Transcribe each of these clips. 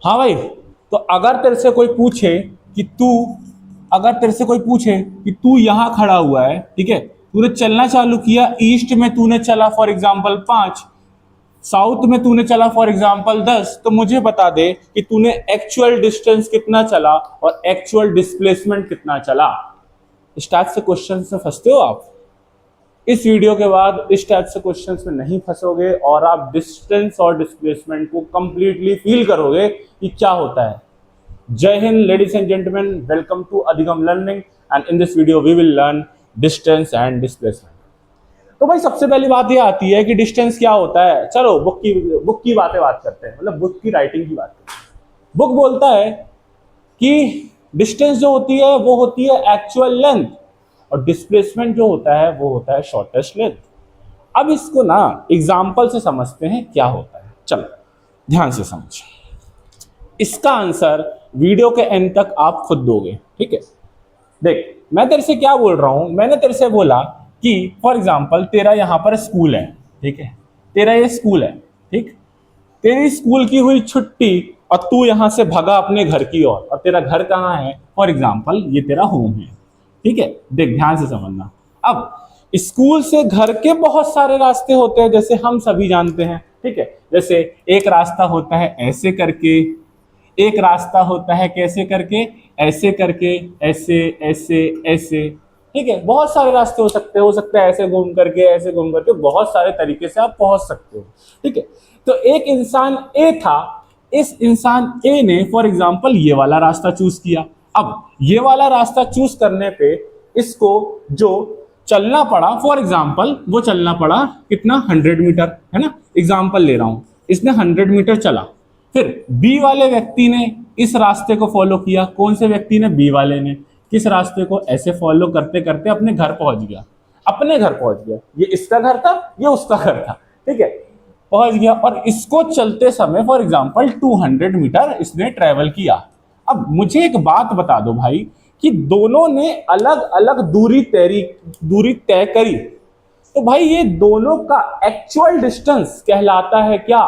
हाँ भाई। तो अगर तेरे से कोई पूछे कि तू यहाँ खड़ा हुआ है, ठीक है, तूने चलना चालू किया, ईस्ट में तूने चला फॉर एग्जाम्पल 5, साउथ में तूने चला फॉर एग्जाम्पल 10, तो मुझे बता दे कि तूने एक्चुअल डिस्टेंस कितना चला और एक्चुअल डिस्प्लेसमेंट कितना चला। इस टाइप से क्वेश्चन में फंसते हो आप। इस वीडियो के बाद इस टाइप से क्वेश्चंस में नहीं फंसोगे और आप डिस्टेंस और डिस्प्लेसमेंट को कंप्लीटली फील करोगे कि क्या होता है। Jai Hind ladies and gentleman, welcome to Adhigam learning and in this video we will learn distance and displacement. तो भाई सबसे पहली बात ये आती है कि डिस्टेंस क्या होता है। चलो बुक की बात करते हैं, मतलब बुक की राइटिंग की बात करते हैं। बुक बोलता है कि डिस्टेंस जो होती है वो होती है एक्चुअल लेंथ और डिस्प्लेसमेंट जो होता है वो होता है शॉर्टेस्ट लेंथ। अब इसको ना एग्जाम्पल से समझते हैं क्या होता है। चलो ध्यान से समझ, इसका आंसर वीडियो के एंड तक आप खुद दोगे, ठीक है। देख मैं तेरे से क्या बोल रहा हूं, मैंने तेरे से बोला कि फॉर एग्जाम्पल तेरा यहां पर स्कूल है, ठीक है, तेरा ये स्कूल है, ठीक। तेरी स्कूल की हुई छुट्टी और तू यहां से भगा अपने घर की ओर, और तेरा घर कहाँ है, फॉर एग्जाम्पल ये तेरा होम है, ठीक है। देख ध्यान से समझना। अब स्कूल से घर के बहुत सारे रास्ते होते हैं, जैसे हम सभी जानते हैं, ठीक है। जैसे एक रास्ता होता है ऐसे करके, एक रास्ता होता है कैसे करके, ऐसे करके, ऐसे ऐसे ऐसे, ठीक है। बहुत सारे रास्ते हो सकते हैं ऐसे घूम करके, ऐसे घूम करके, बहुत सारे तरीके से आप पहुंच सकते हो, ठीक है। तो एक इंसान ए था, इस इंसान ए ने फॉर एग्जाम्पल ये वाला रास्ता चूज किया। अब ये वाला रास्ता चूज करने पे इसको जो चलना पड़ा, फॉर एग्जाम्पल वो चलना पड़ा कितना, 100 मीटर, है ना, एग्जाम्पल ले रहा हूं। इसने 100 मीटर चला, फिर बी वाले व्यक्ति ने इस रास्ते को फॉलो किया। कौन से व्यक्ति ने, बी वाले ने। किस रास्ते को, ऐसे फॉलो करते करते अपने घर पहुंच गया, अपने घर पहुंच गया। ये इसका घर था, ये उसका घर था, ठीक है, पहुंच गया। और इसको चलते समय फॉर एग्जाम्पल 200 मीटर इसने ट्रेवल किया। अब मुझे एक बात बता दो भाई कि दोनों ने अलग अलग दूरी तय करी, तो भाई ये दोनों का एक्चुअल डिस्टेंस कहलाता है क्या,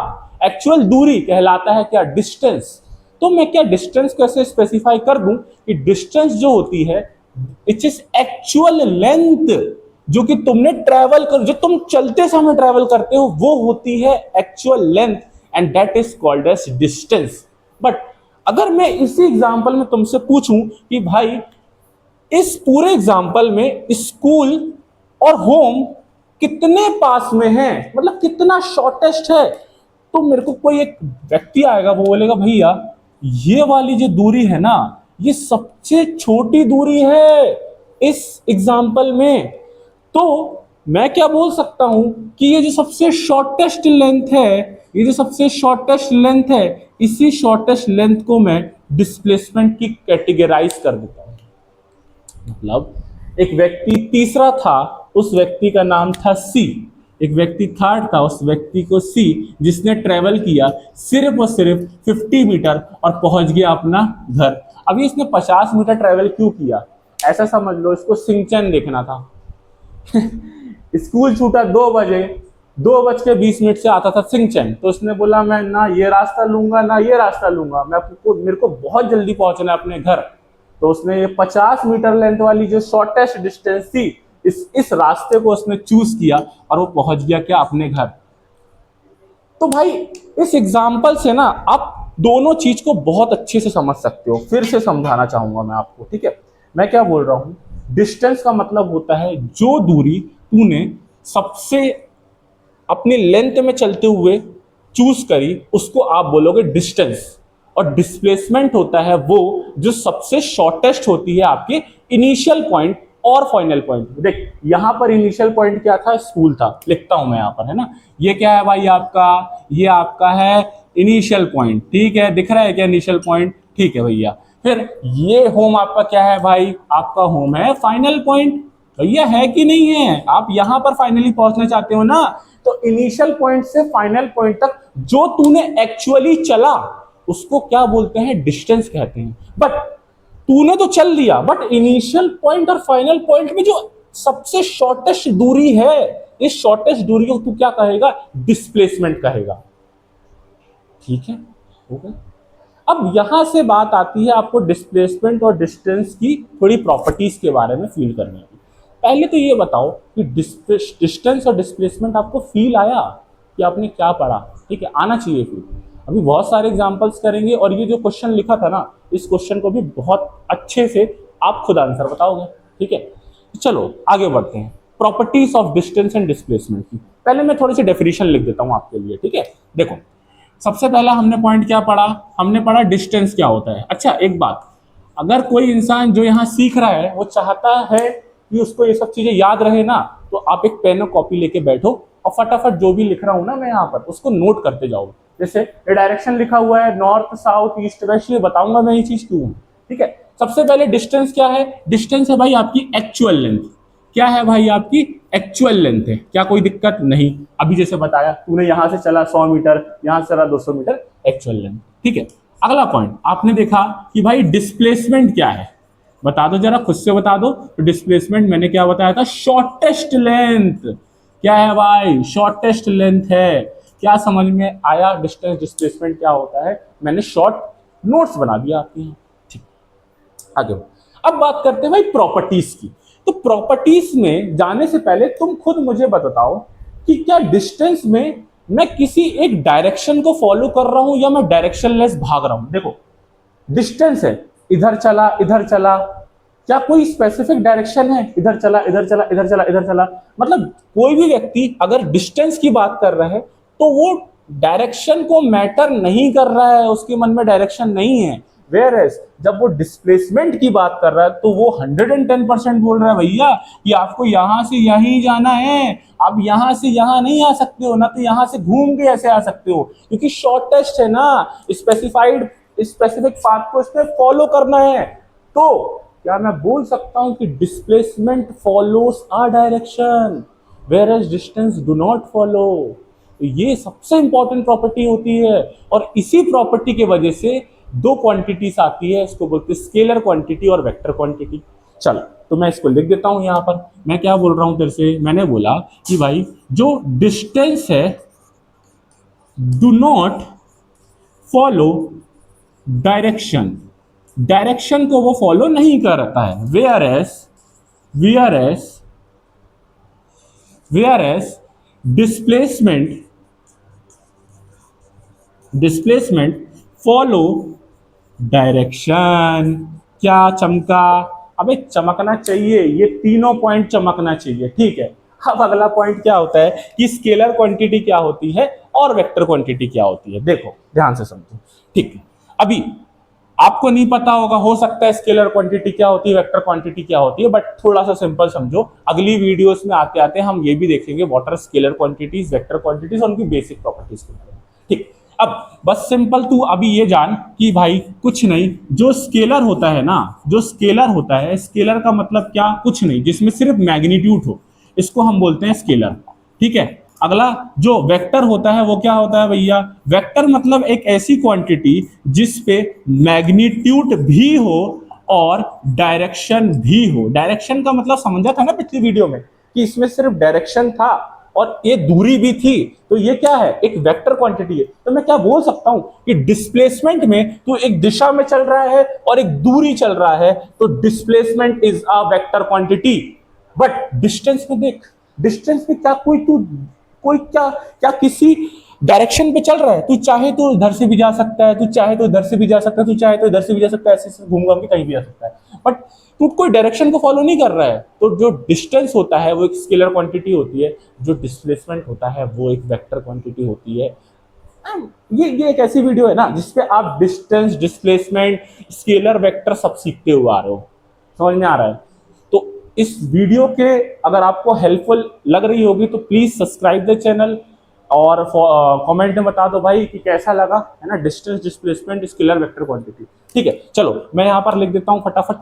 एक्चुअल दूरी कहलाता है क्या, डिस्टेंस। तो मैं क्या डिस्टेंस कैसे स्पेसिफाई कर दूं कि डिस्टेंस जो होती है इट इज एक्चुअल लेंथ, जो कि तुमने ट्रेवल कर, जो तुम चलते समय ट्रेवल करते हो वो होती है actual length, and that is called as distance. But अगर मैं इसी एग्जांपल में तुमसे पूछूं कि भाई इस पूरे एग्जांपल में स्कूल और होम कितने पास में है, मतलब कितना शॉर्टेस्ट है, तो मेरे को कोई एक व्यक्ति आएगा, वो बोलेगा भैया ये वाली जो दूरी है ना, ये सबसे छोटी दूरी है इस एग्जांपल में। तो मैं क्या बोल सकता हूं कि ये जो सबसे शॉर्टेस्ट लेंथ है, ये जो सबसे शॉर्टेस्ट लेंथ है, इसी शॉर्टेस्ट लेंथ को मैं डिस्प्लेसमेंट की कैटेगराइज कर देता हूं। मतलब एक व्यक्ति तीसरा था, उस व्यक्ति का नाम था सी। एक व्यक्ति थर्ड था, उस व्यक्ति को सी, जिसने ट्रेवल किया सिर्फ और सिर्फ 50 मीटर और पहुंच गया अपना घर। अभी इसने 50 मीटर ट्रेवल क्यों किया, ऐसा समझ लो इसको सिंचन देखना था। स्कूल छूटा 2 बजे, 2:20 से आता था सिंचन, तो उसने बोला मैं ना ये रास्ता लूंगा ना ये रास्ता लूंगा, मेरे को बहुत जल्दी पहुंचना है अपने घर। तो उसने ये 50 मीटर लेंथ वाली जो शॉर्टेस्ट डिस्टेंस थी, इस रास्ते को उसने चूज किया और वो पहुंच गया क्या, अपने घर। तो भाई इस एग्जाम्पल से ना आप दोनों चीज को बहुत अच्छे से समझ सकते हो। फिर से समझाना चाहूंगा मैं आपको, ठीक है। मैं क्या बोल रहा हूं, डिस्टेंस का मतलब होता है जो दूरी तूने सबसे अपनी लेंथ में चलते हुए चूज करी, उसको आप बोलोगे डिस्टेंस। और डिस्प्लेसमेंट होता है वो जो सबसे शॉर्टेस्ट होती है आपके इनिशियल पॉइंट और फाइनल पॉइंट। देख यहां पर इनिशियल पॉइंट क्या था, स्कूल था, लिखता हूं मैं यहां पर, है ना। ये क्या है भाई आपका, ये आपका है इनिशियल पॉइंट, ठीक है, दिख रहा है क्या इनिशियल पॉइंट, ठीक है भैया। फिर ये होम आपका क्या है भाई, आपका होम है फाइनल पॉइंट। भैया है कि नहीं है, आप यहां पर फाइनली पहुंचना चाहते हो ना, तो इनिशियल पॉइंट से फाइनल पॉइंट तक जो तूने एक्चुअली चला उसको क्या बोलते हैं, डिस्टेंस कहते हैं। बट तूने तो चल लिया, बट इनिशियल पॉइंट और फाइनल पॉइंट में जो सबसे शॉर्टेस्ट दूरी है, इस शॉर्टेस्ट दूरी को तू क्या कहेगा, डिस्प्लेसमेंट कहेगा, ठीक है, हो गया। अब यहां से बात आती है आपको डिस्प्लेसमेंट और डिस्टेंस की थोड़ी प्रॉपर्टीज के बारे में फील करने की। पहले तो ये बताओ कि डिस्टेंस और डिस्प्लेसमेंट आपको फील आया कि आपने क्या पढ़ा? ठीक है, आना चाहिए फील। अभी बहुत सारे एग्जांपल्स करेंगे और ये जो क्वेश्चन लिखा था ना, इस क्वेश्चन को भी बहुत अच्छे से आप खुद आंसर बताओगे। ठीक है, चलो आगे बढ़ते हैं। Properties of distance and displacement की पहले मैं थोड़ी सी डेफिनेशन लिख देता हूं आपके लिए। ठीक है, देखो सबसे पहला हमने पॉइंट क्या पढ़ा? हमने पढ़ा डिस्टेंस क्या होता है। अच्छा एक बात, अगर कोई इंसान जो यहाँ सीख रहा है वो चाहता है कि उसको ये सब चीजें याद रहे ना, तो आप एक पेन और कॉपी लेके बैठो और फटाफट जो भी लिख रहा हूं ना मैं यहाँ पर उसको नोट करते जाओ। जैसे ये डायरेक्शन लिखा हुआ है नॉर्थ साउथ ईस्ट वेस्ट, ये बताऊंगा मैं ये चीज क्यों। ठीक है, सबसे पहले डिस्टेंस क्या है? डिस्टेंस है भाई आपकी एक्चुअल लेंथ। क्या है भाई? आपकी एक्चुअल लेंथ है। क्या कोई दिक्कत नहीं? अभी जैसे बताया तूने यहां से चला 100 मीटर, यहां से चला 200 मीटर, एक्चुअल लेंथ। ठीक है, अगला पॉइंट आपने देखा कि भाई डिस्प्लेसमेंट क्या है? बता दो जरा, खुद से बता दो। तो डिस्प्लेसमेंट मैंने क्या बताया था? Shortest length. क्या है भाई? शॉर्टेस्ट लेंथ है। क्या समझ में आया डिस्टेंस डिस्प्लेसमेंट क्या होता है? मैंने शॉर्ट नोट्स बना दिया आपके यहाँ। ठीक, आगे अब बात करते हैं भाई प्रॉपर्टीज की। तो प्रॉपर्टीज में जाने से पहले तुम खुद मुझे बताओ कि क्या डिस्टेंस में मैं किसी एक डायरेक्शन को फॉलो कर रहा हूं या मैं डायरेक्शनलेस भाग रहा हूं? देखो डिस्टेंस है, इधर चला इधर चला, क्या कोई स्पेसिफिक डायरेक्शन है? इधर चला इधर चला इधर चला इधर चला। मतलब कोई भी व्यक्ति अगर डिस्टेंस की बात कर रहा है तो वो डायरेक्शन को मैटर नहीं कर रहा है, उसके मन में डायरेक्शन नहीं है। वेयर एज जब वो डिस्प्लेसमेंट की बात कर रहा है तो वो 110% बोल रहा है भैया कि आपको यहां से यहीं जाना है, आप यहां से यहां नहीं आ सकते हो, ना तो यहां से घूम के ऐसे आ सकते हो, क्योंकि शॉर्टेस्ट है ना, स्पेसिफाइड स्पेसिफिक पाथ को इसमें फॉलो करना है। तो क्या मैं बोल सकता हूं कि displacement follows a direction where as distance do not follow? ये सबसे इंपॉर्टेंट प्रॉपर्टी होती है और इसी प्रॉपर्टी की वजह से दो क्वांटिटीज आती है, इसको बोलते हैं स्केलर क्वांटिटी और वेक्टर क्वांटिटी। चलो तो मैं इसको लिख देता हूं यहां पर। मैं क्या बोल रहा हूं तेरे से? मैंने बोला कि भाई जो डिस्टेंस है do not follow direction, direction को वो फॉलो नहीं करता है। Where as displacement follow direction. क्या चमका? अबे चमकना चाहिए, ये तीनों पॉइंट चमकना चाहिए। ठीक है, अब अगला पॉइंट क्या होता है कि स्केलर क्वांटिटी क्या होती है और वेक्टर क्वांटिटी क्या होती है। देखो ध्यान से समझो। ठीक है, अभी आपको नहीं पता होगा, हो सकता है स्केलर क्वांटिटी क्या होती है, वेक्टर क्वांटिटी क्या होती है, बट थोड़ा सा सिंपल समझो। अगली वीडियोस में आते आते हम ये भी देखेंगे what are scalar quantities, vector quantities और उनकी बेसिक प्रॉपर्टीज के बारे में। ठीक, अब बस सिंपल तू अभी ये जान कि भाई कुछ नहीं, जो स्केलर होता है ना, जो स्केलर होता है, स्केलर का मतलब क्या? कुछ नहीं जिसमें सिर्फ मैग्नीट्यूड हो, इसको हम बोलते हैं स्केलर। ठीक है, अगला जो वेक्टर होता है वो क्या होता है भैया? वेक्टर मतलब एक ऐसी क्वांटिटी जिस पे मैग्नीट्यूड भी हो और डायरेक्शन भी हो। डायरेक्शन का मतलब समझा था ना पिछली वीडियो में कि इसमें सिर्फ डायरेक्शन था और ये दूरी भी थी, तो ये क्या है? एक वेक्टर क्वांटिटी है। तो मैं क्या बोल सकता हूं कि डिस्प्लेसमेंट में तो एक दिशा में चल रहा है और एक दूरी चल रहा है, तो displacement is a vector quantity. But distance में देख, डिस्टेंस में क्या कोई क्या क्या किसी डायरेक्शन पे चल रहा है? तू चाहे तो इधर से भी जा सकता है, तू चाहे तो इधर से भी जा सकता है, तू चाहे तो इधर से भी जा सकता है, ऐसे घूम घूम के कहीं भी जा सकता है, बट तू कोई डायरेक्शन को फॉलो नहीं कर रहा है। तो जो डिस्टेंस होता है वो एक स्केलर क्वांटिटी होती है, जो डिस्प्लेसमेंट होता है वो एक वेक्टर क्वांटिटी होती है। ये एक ऐसी वीडियो है ना जिसपे आप डिस्टेंस, डिस्प्लेसमेंट, स्केलर, वेक्टर सब सीखते हुए आ रहे हो। समझ में आ रहा है? तो इस वीडियो के अगर आपको हेल्पफुल लग रही होगी तो प्लीज सब्सक्राइब द चैनल और कमेंट में बता दो भाई कि कैसा लगा, है ना, distance, displacement, scalar, vector quantity. ठीक है, चलो मैं यहाँ पर लिख देता हूँ फटाफट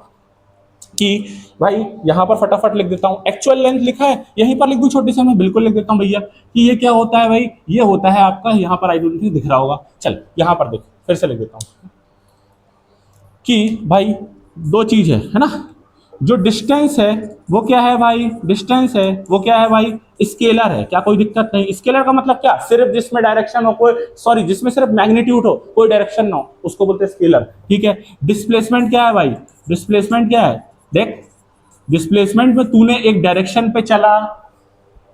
कि भाई यहाँ पर फटाफट लिख देता हूँ एक्चुअल लेंथ लिखा है, यहीं पर लिख दूँ छोटी सी, मैं बिल्कुल लिख देता हूँ भैया कि ये क्या होता है भाई? ये होता है आपका, यहाँ पर आई डोंट थिंक दिख रहा होगा, चल यहाँ पर देख, फिर से लिख देता हूँ कि भाई दो चीज है ना, जो डिस्टेंस है वो क्या है भाई, डिस्टेंस है वो क्या है भाई, स्केलर है, क्या कोई दिक्कत नहीं। स्केलर का मतलब क्या, सिर्फ जिसमें डायरेक्शन हो, कोई सॉरी जिसमें सिर्फ मैग्नीट्यूड हो, कोई डायरेक्शन ना हो, उसको बोलते हैं स्केलर, ठीक है। डिस्प्लेसमेंट क्या है भाई, डिस्प्लेसमेंट क्या है, देख डिस्प्लेसमेंट में तूने एक डायरेक्शन पे चला,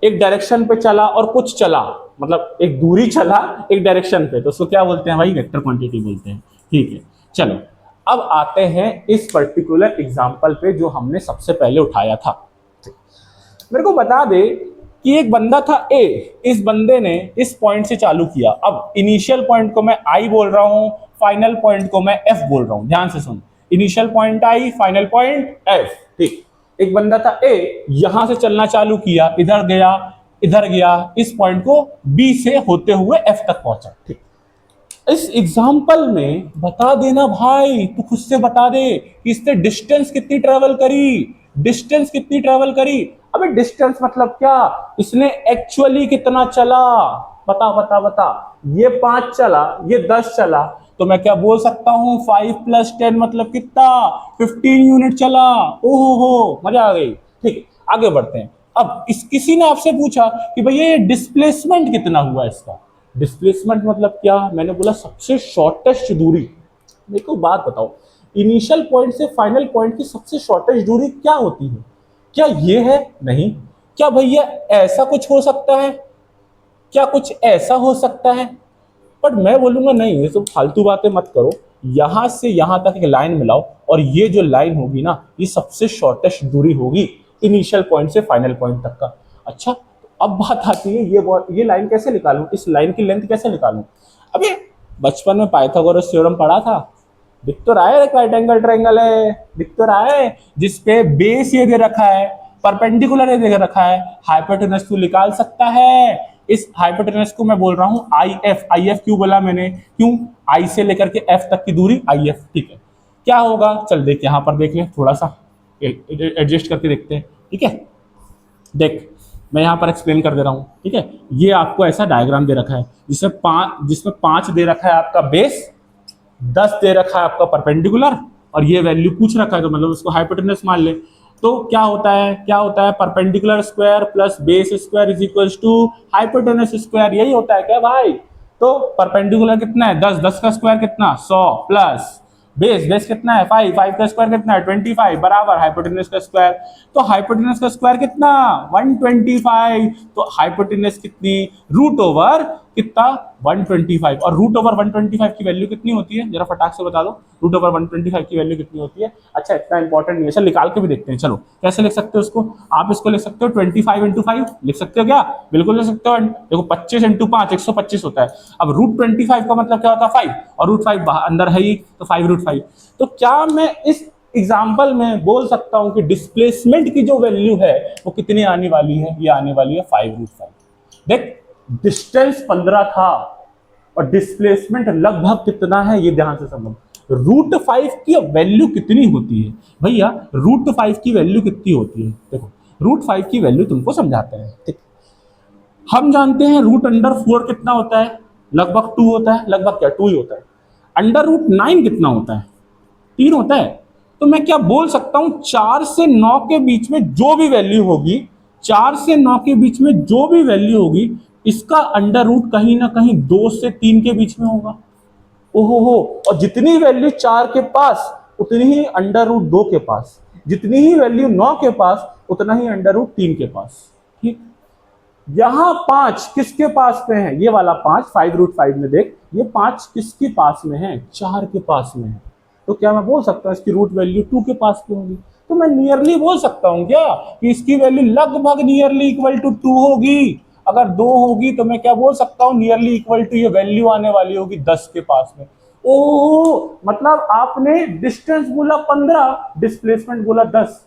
एक डायरेक्शन पे चला और कुछ चला, मतलब एक दूरी चला एक डायरेक्शन पे, तो उसको क्या बोलते हैं भाई, वेक्टर क्वांटिटी बोलते हैं, ठीक है। चलो अब आते हैं इस पर्टिकुलर एग्जांपल पे जो हमने सबसे पहले उठाया था। मेरे को बता दे कि एक बंदा था ए, इस बंदे ने इस पॉइंट से चालू किया। अब इनिशियल पॉइंट को मैं आई बोल रहा हूं, फाइनल पॉइंट को मैं एफ बोल रहा हूं, ध्यान से सुन। Initial point I, final point F, ठीक। एक बंदा था ए, यहां से चलना चालू किया, इधर गया इधर गया, इस पॉइंट को बी से होते हुए एफ तक पहुंचा, ठीक। इस एग्जाम्पल में बता देना भाई, तू खुद से बता दे कि इसने डिस्टेंस कितनी ट्रेवल करी, डिस्टेंस कितनी ट्रेवल करी। अबे डिस्टेंस मतलब क्या, इसने एक्चुअली कितना चला, बता बता बता। ये 5 चला, ये 10 चला, तो मैं क्या बोल सकता हूं, 5 + 10 मतलब कितना, 15 यूनिट चला। ओहो हो, मजा आ गई, ठीक। आगे बढ़ते हैं। अब इस किसी ने आपसे पूछा कि भैया ये डिस्प्लेसमेंट कितना हुआ इसका। डिस्प्लेसमेंट मतलब क्या, मैंने बोला सबसे शॉर्टेस्ट दूरी। देखो बात बताओ, इनिशियल पॉइंट से फाइनल पॉइंट की सबसे शॉर्टेस्ट दूरी क्या होती है, क्या ये है, नहीं। क्या भैया ऐसा कुछ हो सकता है, क्या कुछ ऐसा हो सकता है, बट मैं बोलूंगा नहीं, ये सब फालतू बातें मत करो। यहां से यहां तक एक लाइन मिलाओ और ये जो लाइन होगी ना, ये सबसे शॉर्टेस्ट दूरी होगी इनिशियल पॉइंट से फाइनल पॉइंट तक का। अच्छा तो अब बात आती है ये लाइन कैसे निकालूं, इस लाइन की लेंथ कैसे निकालूं। अबे बचपन में पाइथागोरस थ्योरम पढ़ा था, दिख तो रहा है राइट एंगल ट्रायंगल है, दिख तो रहा है, जिसपे बेस ये दे रखा है, परपेंडिकुलर ये दे रखा है, हाइपोटेनस तू निकाल सकता है। इस हाइपोटेनस को मैं बोल रहा हूं आई एफ। आई एफ क्यों बोला मैंने, क्यों, आई से लेकर के एफ तक की दूरी आई एफ, ठीक है। क्या होगा, चल देख यहां पर देख ले, थोड़ा सा एडजस्ट करके देखते हैं, ठीक है। देख मैं यहां पर एक्सप्लेन कर दे रहा हूं, ठीक है। ये आपको ऐसा डायग्राम दे रखा है जिसमें 5 दे रखा है आपका बेस, 10 दे रखा है आपका परपेंडिकुलर, और ये वैल्यू पूछ रखा है, तो मतलब उसको हाइपोटेनस मान ले। तो क्या होता है, क्या होता है, perpendicular square plus base square is equals to hypotenuse square, यही होता है क्या भाई। तो परपेंडिकुलर कितना है 10, 10 का स्क्वायर कितना 100, प्लस बेस कितना है 5, 5 का स्क्वायर कितना है 25, बराबर हाइपोटेनस का स्क्वायर। तो हाइपोटेनस का स्क्वायर कितना 125, तो हाइपोटेनस कितनी, रूट ओवर कितना 125, और रूट ओवर 125 की वैल्यू कितनी होती है, जरा फटाक से बता दो, रूट ओवर 125 की वैल्यू कितनी होती है। अच्छा इतना इंपॉर्टेंट नहीं है, चल निकाल के भी देखते हैं। चलो कैसे लिख सकते हो उसको, आप इसको लिख सकते हो 25 × 5 लिख सकते हो क्या, बिल्कुल लिख सकते हो। देखो 25 × 5 125 होता है। अब रूट 25 का मतलब क्या होता है 5, और रूट 5 अंदर है ही, तो 5√5। तो क्या मैं इस एग्जाम्पल में बोल सकता हूं कि डिस्प्लेसमेंट की जो वैल्यू है वो कितनी आने वाली है, ये आने वाली है 5√5। देख डिस्टेंस 15 था और डिस्प्लेसमेंट लगभग कितना है ये ध्यान से समझ। √5 की वैल्यू कितनी होती है भैया, √5 की वैल्यू कितनी होती है, देखो √5 की वैल्यू तुमको समझाते हैं, ठीक। हम जानते हैं √4 कितना होता है, लगभग 2 होता है, लगभग क्या 2 ही होता है। √9 कितना होता है, 3 होता है। तो मैं क्या बोल सकता हूं, 4 से 9 के बीच में जो भी वैल्यू होगी, 4 से 9 के बीच में जो भी वैल्यू होगी, इसका अंडर रूट कहीं ना कहीं 2 से 3 के बीच में होगा। ओहो हो, और जितनी वैल्यू 4 के पास उतनी ही अंडर रूट 2 के पास, जितनी ही वैल्यू 9 के पास उतना ही अंडर रूट 3 के पास, ठीक। यहां 5 किसके पास में है, ये वाला 5 5√5 में देख, ये 5 किसके पास में है, 4 के पास में है। तो क्या मैं बोल सकता हूं इसकी रूट वैल्यू 2 के पास में होगी। तो मैं नियरली बोल सकता हूं क्या कि इसकी वैल्यू लगभग नियरली इक्वल टू 2 होगी। अगर 2 होगी तो मैं क्या बोल सकता हूं, नियरली इक्वल टू ये वैल्यू आने वाली होगी 10 के पास में। ओह मतलब आपने डिस्टेंस बोला 15, डिस्प्लेसमेंट बोला 10।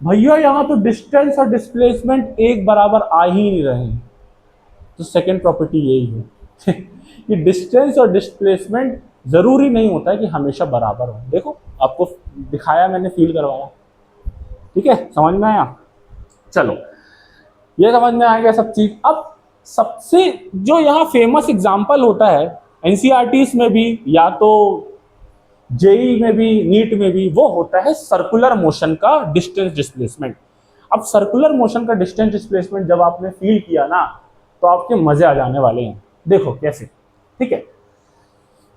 भैया यहां तो डिस्टेंस और डिस्प्लेसमेंट एक बराबर आ ही नहीं रहे। तो सेकंड प्रॉपर्टी यही है कि डिस्टेंस और डिस्प्लेसमेंट जरूरी नहीं होता है कि हमेशा बराबर हो। देखो आपको दिखाया मैंने, फील करवाया, ठीक है, समझ में आया। चलो ये समझ में आ गया सब चीज। अब सबसे जो यहाँ फेमस एग्जाम्पल होता है एनसीईआरटी में भी, या तो जेई में भी, नीट में भी, वो होता है सर्कुलर मोशन का डिस्टेंस डिस्प्लेसमेंट। अब सर्कुलर मोशन का डिस्टेंस डिस्प्लेसमेंट जब आपने फील किया ना, तो आपके मजे आ जाने वाले हैं। देखो कैसे, ठीक है।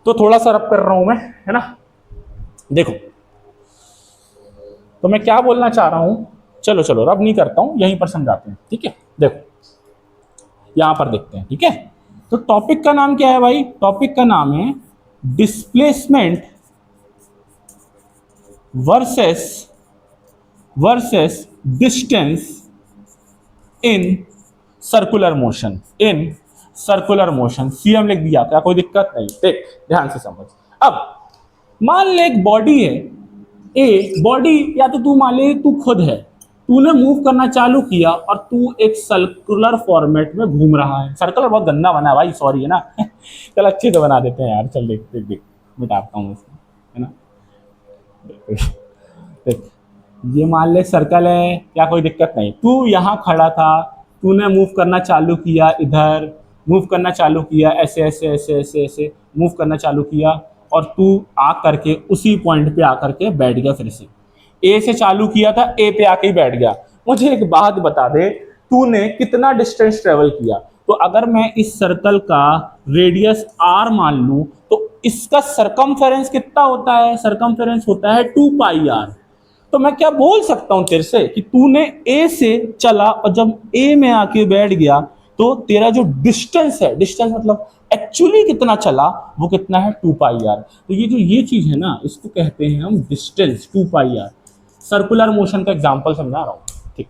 तो थोड़ा सा रब कर रहा हूं मैं, है ना। देखो, तो मैं क्या बोलना चाह रहा हूं, चलो चलो रब नहीं करता हूं, यहीं पर समझाते हैं, ठीक है। देखो यहां पर देखते हैं, ठीक है। तो टॉपिक का नाम क्या है भाई? टॉपिक का नाम है displacement versus distance in circular motion. In circular motion CM लिख दिया, क्या कोई दिक्कत नहीं। देख ध्यान से समझ। अब मान ले एक बॉडी है, ए बॉडी, या तो तू मान ले तू खुद है, तूने मूव करना चालू किया और तू एक सर्कुलर फॉर्मेट में घूम रहा है। सर्कुलर बहुत गंदा बना है भाई, सॉरी, है ना। चल अच्छे से बना देते हैं यार, चल देख देख देख, मिटाता हूँ इसको, है ना। देख, ये मान ले सर्कल है, क्या कोई दिक्कत नहीं। तू यहाँ खड़ा था, तूने मूव करना चालू किया, इधर मूव करना चालू किया, ऐसे ऐसे ऐसे ऐसे ऐसे मूव करना चालू किया, और तू आ करके उसी पॉइंट पे आकर के बैठ गया। फिर से ए से चालू किया था, ए पे आके ही बैठ गया। मुझे एक बात बता दे, तूने कितना डिस्टेंस ट्रेवल किया? तो अगर मैं इस सर्कल का रेडियस आर मान लूं, तो इसका सरकमफेरेंस कितना होता है? सरकमफेरेंस होता है 2πr। तो मैं क्या बोल सकता हूं तेरे से कि तूने ए से चला और जब ए में आके बैठ गया, तो तेरा जो डिस्टेंस है, डिस्टेंस मतलब एक्चुअली कितना चला, वो कितना है? 2πr। तो ये जो ये चीज है ना, इसको कहते हैं हम डिस्टेंस, 2πr। सर्कुलर मोशन का एग्जांपल समझा रहा हूं, ठीक।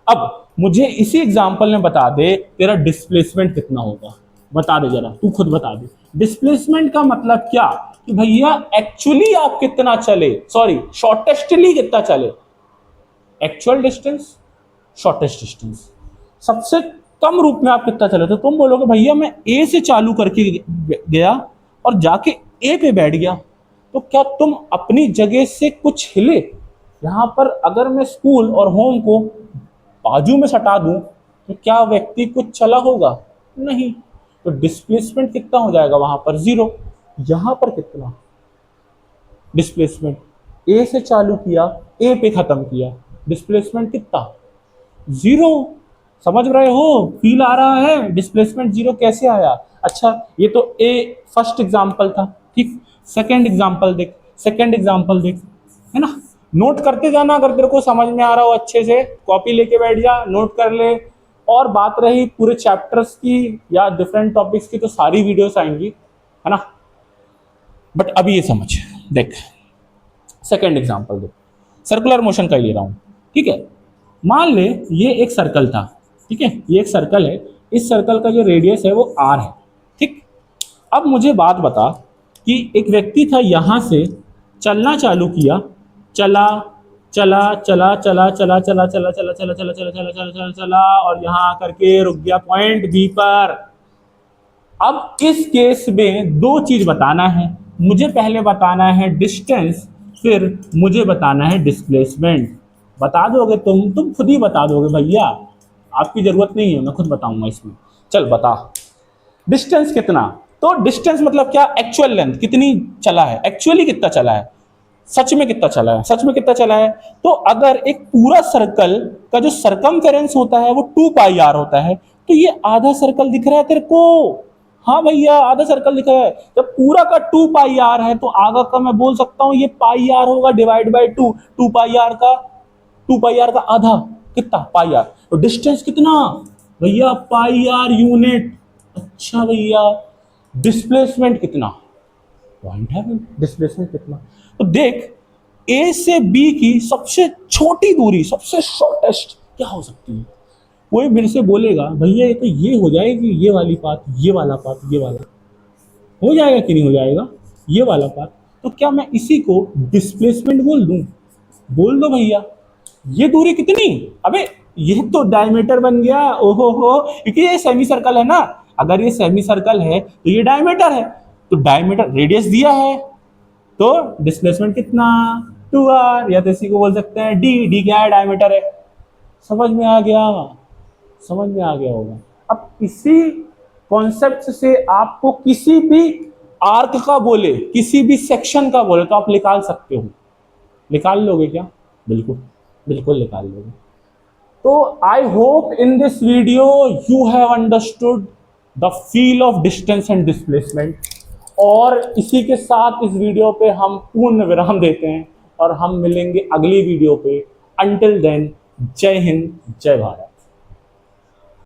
अब मुझे इसी एग्जांपल में बता दे तेरा डिस्प्लेसमेंट कितना होगा, बता दे जरा, तू खुद बता दे। डिस्प्लेसमेंट का मतलब क्या कि भैया एक्चुअली आप कितना चले, सॉरी शॉर्टेस्टली कितना चले, एक्चुअल डिस्टेंस, शॉर्टेस्ट डिस्टेंस, सबसे कम रूप में आप कितना चले। तो तुम बोलोगे भैया मैं ए से चालू करके गया और जाके ए पे बैठ गया, तो क्या तुम अपनी जगह से कुछ हिले? यहां पर अगर मैं स्कूल और होम को बाजू में सटा दूं, तो क्या व्यक्ति कुछ चला होगा? नहीं। तो डिस्प्लेसमेंट कितना हो जाएगा वहां पर? 0। यहां पर कितना डिस्प्लेसमेंट? ए से चालू किया, ए पे खत्म किया, डिस्प्लेसमेंट कितना? 0। समझ रहे हो? फील आ रहा है? डिस्प्लेसमेंट 0 कैसे आया? अच्छा, ये तो ए फर्स्ट एग्जांपल था, ठीक। सेकंड एग्जांपल देख, सेकंड एग्जांपल देख, है ना। नोट करते जाना, अगर तेरे को समझ में आ रहा हो अच्छे से कॉपी लेके बैठ जा, नोट कर ले। और बात रही पूरे चैप्टर्स की या डिफरेंट टॉपिक्स की, तो सारी वीडियोस आएंगी, है ना। बट अभी ये समझ, देख सेकंड एग्जांपल देख, सर्कुलर मोशन का ही ले रहा हूं, ठीक है। मान ले ये एक सर्कल था, ठीक है, ये एक सर्कल है, इस सर्कल का जो रेडियस है वो r है, ठीक। अब मुझे बात बता कि एक व्यक्ति था, यहां से चलना चालू किया, चला चला चला चला चला चला चला चला चला चला चला चला चला चला चला और यहां आकर के रुक गया पॉइंट बी पर। अब इस केस में दो चीज बताना है मुझे, पहले बताना है डिस्टेंस, फिर मुझे बताना है डिस्प्लेसमेंट। बता दोगे तुम खुद ही बता दोगे भैया, आपकी जरूरत नहीं है, मैं खुद बताऊंगा इसमें। चल बता, डिस्टेंस कितना? तो डिस्टेंस मतलब क्या? एक्चुअल लेंथ कितनी चला है, एक्चुअली कितना चला है, सच में कितना चला है, सच में कितना चला है। तो अगर एक पूरा सर्कल का जो सरकमफेरेंस होता है वो 2πr होता है, तो ये आधा सर्कल दिख रहा है तेरे को? हाँ भैया, आधा सर्कल दिख रहा है। जब पूरा का 2πr है, तो आगे का मैं बोल सकता हूँ ये πr होगा डिवाइड बाय 2। 2πr का आधा कितना? πr। तो डिस्टेंस कितना भैया? πr unit. अच्छा भैया, डिस्प्लेसमेंट कितना? पॉइंट है डिस्प्लेसमेंट कितना। तो देख, ए से बी की सबसे छोटी दूरी, सबसे शॉर्टेस्ट क्या हो सकती है? कोई मेरे से बोलेगा भैया ये तो ये हो जाएगी, ये वाली पाथ, ये वाला पाथ, ये वाला हो जाएगा कि नहीं हो जाएगा, ये वाला पाथ। तो क्या मैं इसी को डिस्प्लेसमेंट बोल दूं? बोल दो भैया। ये दूरी कितनी? अबे ये तो डायमीटर बन गया। ओहो हो, क्योंकि ये सेमी सर्कल है ना, अगर ये सेमी सर्कल है तो ये डायमीटर है, तो डायमीटर रेडियस दिया है, तो डिस्प्लेसमेंट कितना? 2r, या तो इसी को बोल सकते हैं डी। डी क्या है? डायमीटर है। समझ में आ गया? समझ में आ गया होगा। अब इसी कॉन्सेप्ट से आपको किसी भी आर्क का बोले, किसी भी सेक्शन का बोले तो आप निकाल सकते हो। निकाल लोगे क्या? बिल्कुल बिल्कुल निकाल लोगे। तो I hope in this video you have understood the feel of distance and displacement. और इसी के साथ इस वीडियो पे हम पूर्ण विराम देते हैं और हम मिलेंगे अगली वीडियो पे। अंटिल देन, जय हिंद, जय भारत।